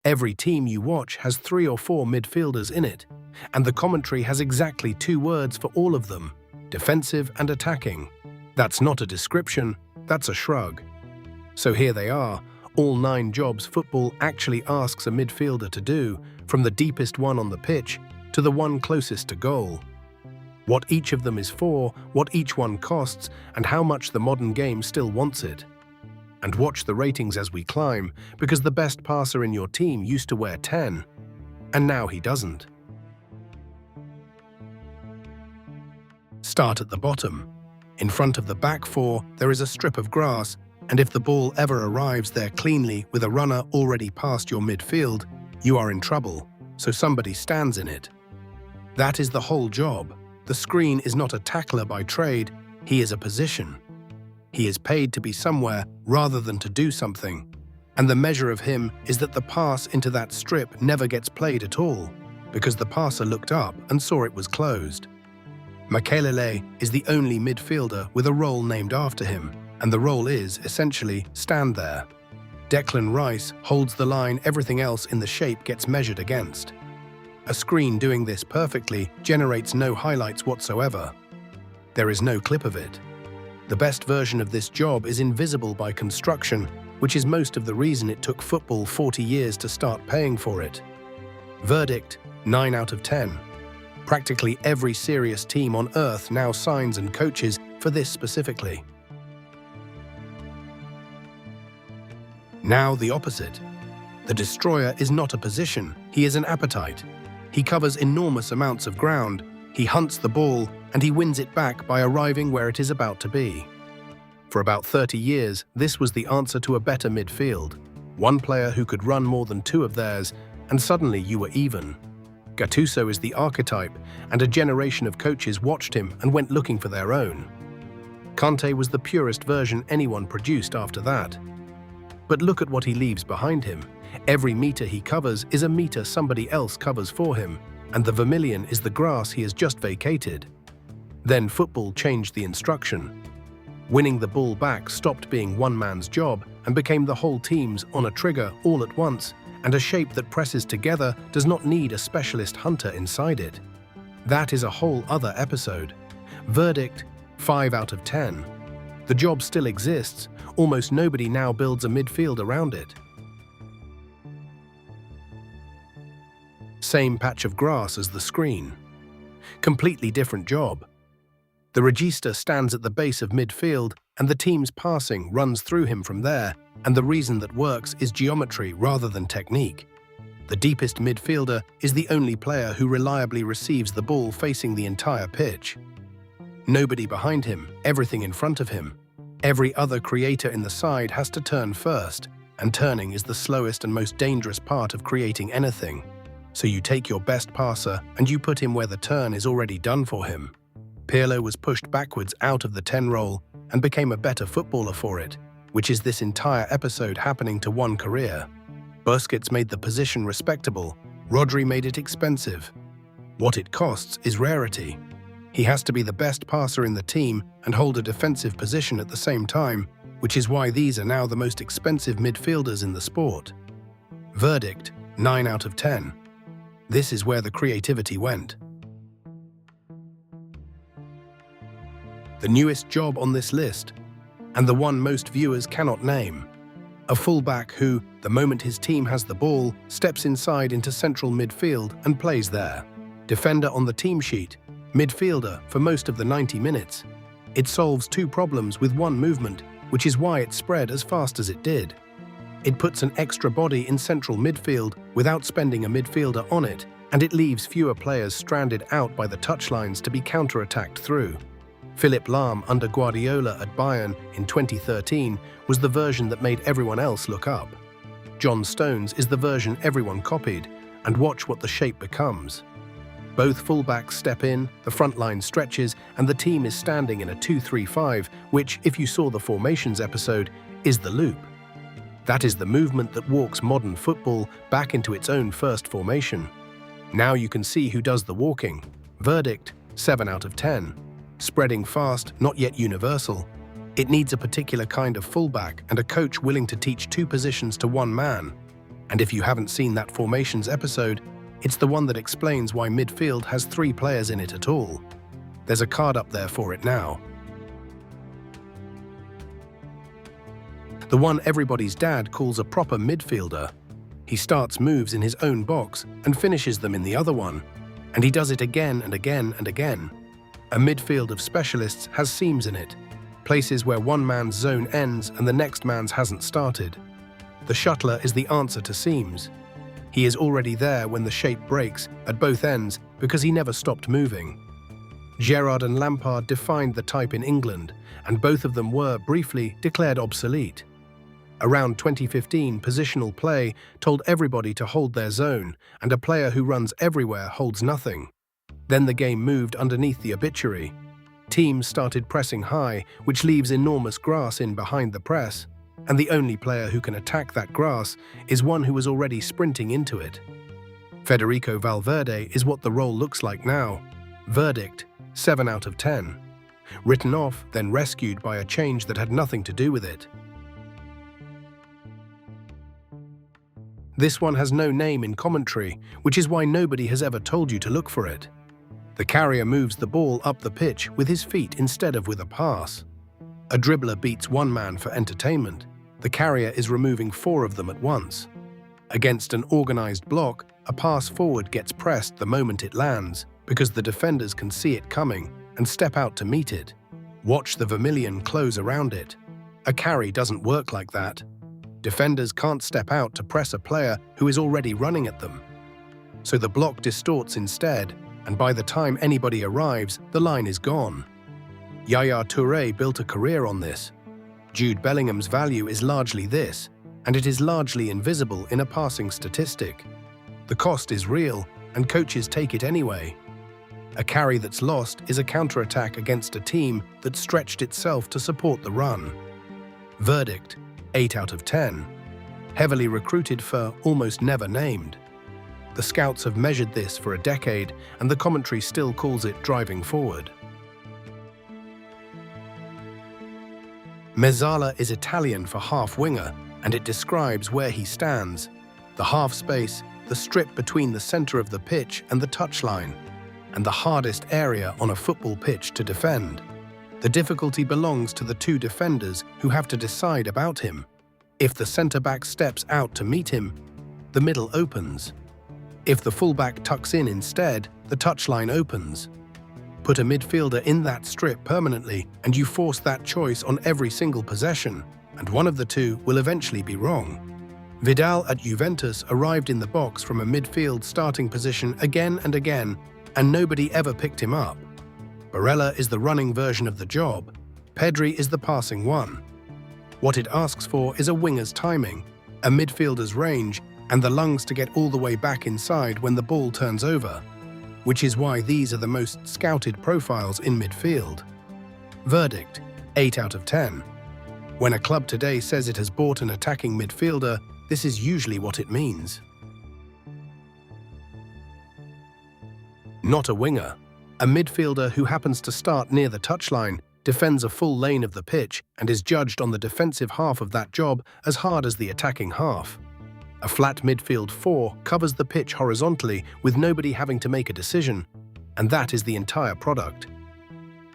Every team you watch has 3 or 4 midfielders in it, and the commentary has exactly 2 words for all of them: defensive and attacking. That's not a description, that's a shrug. So here they are, all 9 jobs football actually asks a midfielder to do, from the deepest one on the pitch to the one closest to goal. What each of them is for, what each one costs, and how much the modern game still wants it. And watch the ratings as we climb, because the best passer in your team used to wear 10, and now he doesn't. Start at the bottom. In front of the back 4, there is a strip of grass, and if the ball ever arrives there cleanly with a runner already past your midfield, you are in trouble, so somebody stands in it. That is the whole job. The screen is not a tackler by trade, he is a position. He is paid to be somewhere rather than to do something, and the measure of him is that the pass into that strip never gets played at all, because the passer looked up and saw it was closed. Mezzala is the only midfielder with a role named after him, and the role is, essentially, stand there. Declan Rice holds the line everything else in the shape gets measured against. A screen doing this perfectly generates no highlights whatsoever. There is no clip of it. The best version of this job is invisible by construction, which is most of the reason it took football 40 years to start paying for it. Verdict: 9 out of 10. Practically every serious team on earth now signs and coaches for this specifically. Now the opposite. The destroyer is not a position, he is an appetite. He covers enormous amounts of ground, he hunts the ball, and he wins it back by arriving where it is about to be. For about 30 years, this was the answer to a better midfield. One player who could run more than 2 of theirs, and suddenly you were even. Gattuso is the archetype, and a generation of coaches watched him and went looking for their own. Conte was the purest version anyone produced after that. But look at what he leaves behind him. Every meter he covers is a meter somebody else covers for him, and the vermilion is the grass he has just vacated. Then football changed the instruction. Winning the ball back stopped being one man's job and became the whole team's on a trigger all at once, and a shape that presses together does not need a specialist hunter inside it. That is a whole other episode. Verdict: 5 out of 10. The job still exists, almost nobody now builds a midfield around it. Same patch of grass as the screen. Completely different job. The Regista stands at the base of midfield, and the team's passing runs through him from there, and the reason that works is geometry rather than technique. The deepest midfielder is the only player who reliably receives the ball facing the entire pitch. Nobody behind him, everything in front of him. Every other creator in the side has to turn first, and turning is the slowest and most dangerous part of creating anything. So you take your best passer and you put him where the turn is already done for him. Pirlo was pushed backwards out of the 10 role and became a better footballer for it, which is this entire episode happening to one career. Busquets made the position respectable, Rodri made it expensive. What it costs is rarity. He has to be the best passer in the team and hold a defensive position at the same time, which is why these are now the most expensive midfielders in the sport. Verdict: 9 out of 10. This is where the creativity went. The newest job on this list, and the one most viewers cannot name. A fullback who, the moment his team has the ball, steps inside into central midfield and plays there. Defender on the team sheet, midfielder for most of the 90 minutes. It solves 2 problems with one movement, which is why it spread as fast as it did. It puts an extra body in central midfield without spending a midfielder on it, and it leaves fewer players stranded out by the touchlines to be counter-attacked through. Philipp Lahm under Guardiola at Bayern in 2013 was the version that made everyone else look up. John Stones is the version everyone copied, and watch what the shape becomes. Both fullbacks step in, the front line stretches, and the team is standing in a 2-3-5, which, if you saw the formations episode, is the loop. That is the movement that walks modern football back into its own first formation. Now you can see who does the walking. Verdict: 7 out of 10. Spreading fast, not yet universal. It needs a particular kind of fullback and a coach willing to teach 2 positions to one man. And if you haven't seen that formations episode, it's the one that explains why midfield has 3 players in it at all. There's a card up there for it now. The one everybody's dad calls a proper midfielder. He starts moves in his own box and finishes them in the other one. And he does it again and again and again. A midfield of specialists has seams in it, places where one man's zone ends and the next man's hasn't started. The Shuttler is the answer to seams. He is already there when the shape breaks at both ends because he never stopped moving. Gerrard and Lampard defined the type in England, and both of them were, briefly, declared obsolete. Around 2015, positional play told everybody to hold their zone, and a player who runs everywhere holds nothing. Then the game moved underneath the obituary. Teams started pressing high, which leaves enormous grass in behind the press, and the only player who can attack that grass is one who was already sprinting into it. Federico Valverde is what the role looks like now. Verdict: 7 out of 10. Written off, then rescued by a change that had nothing to do with it. This one has no name in commentary, which is why nobody has ever told you to look for it. The carrier moves the ball up the pitch with his feet instead of with a pass. A dribbler beats one man for entertainment. The carrier is removing 4 of them at once. Against an organized block, a pass forward gets pressed the moment it lands, because the defenders can see it coming and step out to meet it. Watch the vermilion close around it. A carry doesn't work like that. Defenders can't step out to press a player who is already running at them. So the block distorts instead, and by the time anybody arrives, the line is gone. Yaya Touré built a career on this. Jude Bellingham's value is largely this, and it is largely invisible in a passing statistic. The cost is real, and coaches take it anyway. A carry that's lost is a counterattack against a team that stretched itself to support the run. Verdict: 8 out of 10. Heavily recruited for almost never named. The scouts have measured this for a decade, and the commentary still calls it driving forward. Mezzala is Italian for half-winger, and it describes where he stands. The half space, the strip between the center of the pitch and the touchline, and the hardest area on a football pitch to defend. The difficulty belongs to the 2 defenders who have to decide about him. If the centre-back steps out to meet him, the middle opens. If the fullback tucks in instead, the touchline opens. Put a midfielder in that strip permanently, and you force that choice on every single possession, and one of the 2 will eventually be wrong. Vidal at Juventus arrived in the box from a midfield starting position again and again, and nobody ever picked him up. Barella is the running version of the job. Pedri is the passing one. What it asks for is a winger's timing, a midfielder's range, and the lungs to get all the way back inside when the ball turns over, which is why these are the most scouted profiles in midfield. Verdict: 8 out of 10. When a club today says it has bought an attacking midfielder, this is usually what it means. Not a winger. A midfielder who happens to start near the touchline, defends a full lane of the pitch, and is judged on the defensive half of that job as hard as the attacking half. A flat midfield 4 covers the pitch horizontally with nobody having to make a decision, and that is the entire product.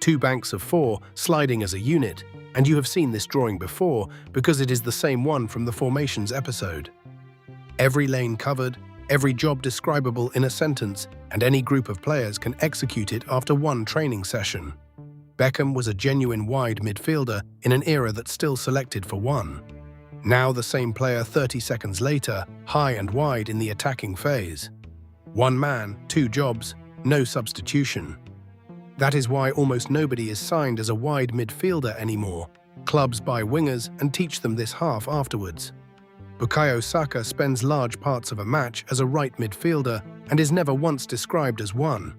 2 banks of 4 sliding as a unit, and you have seen this drawing before because it is the same one from the formations episode. Every lane covered, every job describable in a sentence, and any group of players can execute it after one training session. Beckham was a genuine wide midfielder in an era that still selected for one. Now the same player 30 seconds later, high and wide in the attacking phase. 1 man, 2 jobs, no substitution. That is why almost nobody is signed as a wide midfielder anymore. Clubs buy wingers and teach them this half afterwards. Bukayo Saka spends large parts of a match as a right midfielder and is never once described as one.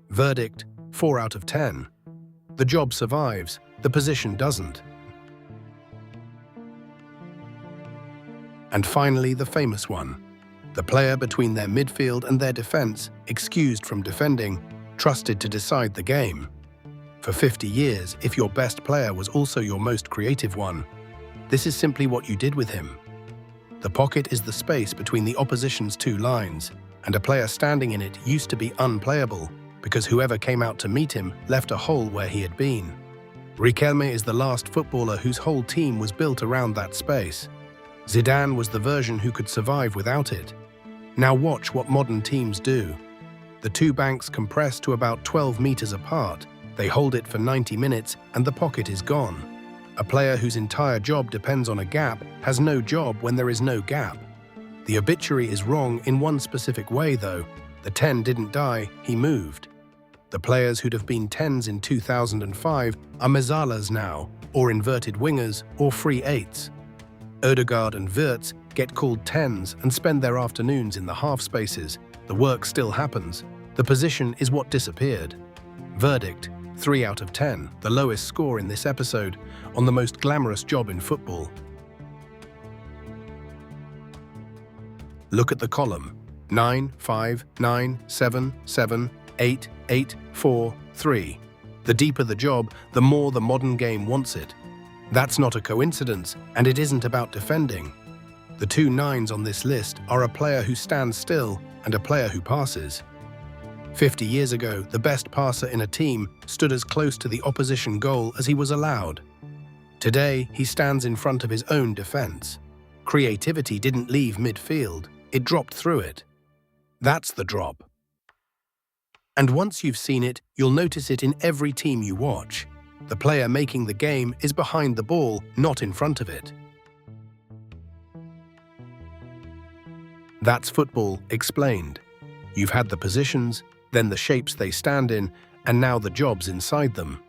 Verdict: 4 out of 10. The job survives, the position doesn't. And finally, the famous one. The player between their midfield and their defense, excused from defending, trusted to decide the game. For 50 years, if your best player was also your most creative one, this is simply what you did with him. The pocket is the space between the opposition's two lines, and a player standing in it used to be unplayable because whoever came out to meet him left a hole where he had been. Riquelme is the last footballer whose whole team was built around that space. Zidane was the version who could survive without it. Now watch what modern teams do. The two banks compress to about 12 meters apart. They hold it for 90 minutes and the pocket is gone. A player whose entire job depends on a gap has no job when there is no gap. The obituary is wrong in one specific way though. The 10 didn't die, he moved. The players who'd have been 10s in 2005 are Mezzalas now, or inverted wingers, or free 8s. Odegaard and Wirtz get called 10s and spend their afternoons in the half spaces. The work still happens. The position is what disappeared. Verdict: 3 out of 10, the lowest score in this episode, on the most glamorous job in football. Look at the column. 9, 5, 9, 7, 7, 8, 8, 4, 3. The deeper the job, the more the modern game wants it. That's not a coincidence, and it isn't about defending. The two 9s on this list are a player who stands still and a player who passes. 50 years ago, the best passer in a team stood as close to the opposition goal as he was allowed. Today, he stands in front of his own defense. Creativity didn't leave midfield, it dropped through it. That's the drop. And once you've seen it, you'll notice it in every team you watch. The player making the game is behind the ball, not in front of it. That's football explained. You've had the positions, then the shapes they stand in, and now the jobs inside them.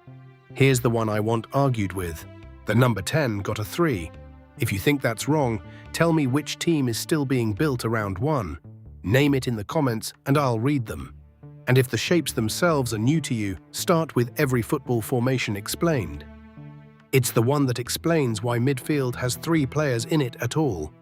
Here's the one I want argued with. The number 10 got a 3. If you think that's wrong, tell me which team is still being built around 1. Name it in the comments and I'll read them. And if the shapes themselves are new to you, start with every football formation explained. It's the one that explains why midfield has 3 players in it at all.